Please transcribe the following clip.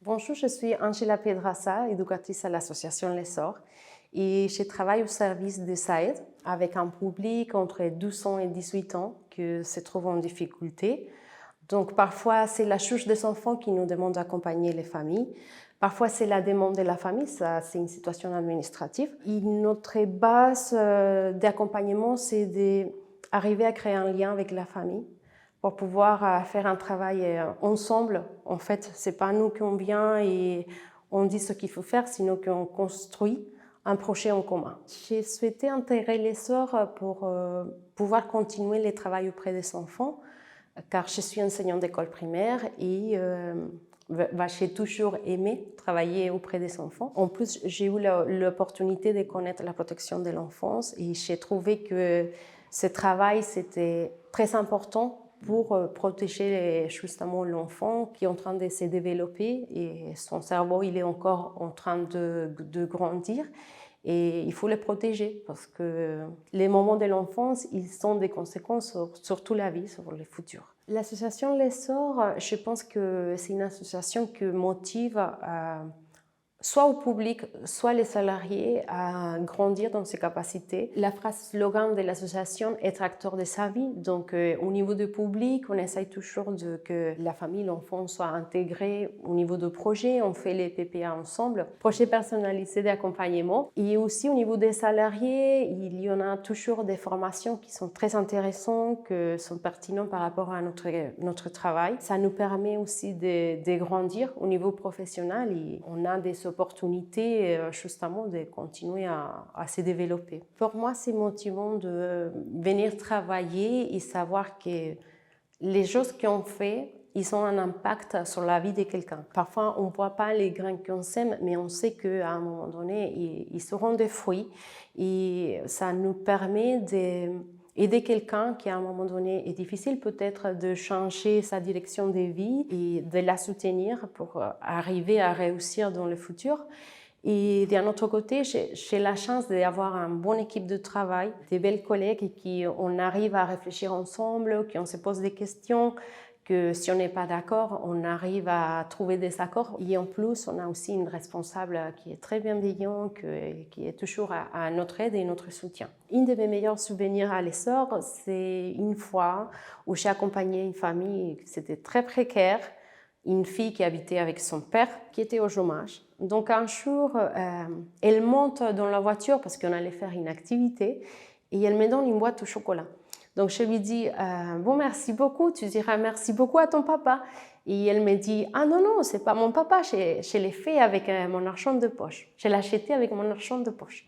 Bonjour, je suis Angela Pedraza, éducatrice à l'association L'Essor et je travaille au service de SAED avec un public entre 12 ans et 18 ans qui se trouve en difficulté. Donc parfois c'est la chouche des enfants qui nous demande d'accompagner les familles. Parfois c'est la demande de la famille, ça c'est une situation administrative. Et notre base d'accompagnement c'est d'arriver à créer un lien avec la famille pour pouvoir faire un travail ensemble. En fait, c'est pas nous qui on vient et on dit ce qu'il faut faire, sinon qu'on construit un projet en commun. J'ai souhaité intégrer l'Essor pour pouvoir continuer le travail auprès des enfants, car je suis enseignante d'école primaire et j'ai toujours aimé travailler auprès des enfants. En plus, j'ai eu l'opportunité de connaître la protection de l'enfance et j'ai trouvé que ce travail, c'était très important pour protéger justement l'enfant qui est en train de se développer et son cerveau il est encore en train de grandir et il faut le protéger parce que les moments de l'enfance ils ont des conséquences sur toute la vie, sur le futur. L'association L'Essor, je pense que c'est une association qui motive soit au public, soit les salariés à grandir dans ses capacités. La phrase slogan de l'association est être acteur de sa vie. Donc, au niveau du public, on essaye toujours que la famille, l'enfant soit intégré au niveau de projet. On fait les PPA ensemble, projet personnalisé d'accompagnement. Et aussi au niveau des salariés, il y en a toujours des formations qui sont très intéressantes, qui sont pertinentes par rapport à notre travail. Ça nous permet aussi de grandir au niveau professionnel et on a des opportunités justement de continuer à se développer. Pour moi, c'est motivant de venir travailler et savoir que les choses qu'on fait, ils ont un impact sur la vie de quelqu'un. Parfois, on ne voit pas les grains qu'on sème, mais on sait qu'à un moment donné, ils seront des fruits et ça nous permet d'aider quelqu'un qui à un moment donné est difficile peut-être de changer sa direction de vie et de la soutenir pour arriver à réussir dans le futur. Et d'un autre côté, j'ai la chance d'avoir une bonne équipe de travail, des belles collègues qui on arrive à réfléchir ensemble, qui on se pose des questions, que si on n'est pas d'accord, on arrive à trouver des accords. Et en plus, on a aussi une responsable qui est très bienveillante, qui est toujours à notre aide et notre soutien. Un de mes meilleurs souvenirs à l'Essor, c'est une fois où j'ai accompagné une famille, c'était très précaire, une fille qui habitait avec son père, qui était au chômage. Donc un jour, elle monte dans la voiture parce qu'on allait faire une activité et elle me donne une boîte au chocolat. Donc je lui dis bon merci beaucoup, tu diras merci beaucoup à ton papa. Et elle me dit ah non non c'est pas mon papa, je l'ai fait avec mon argent de poche, je l'ai acheté avec mon argent de poche.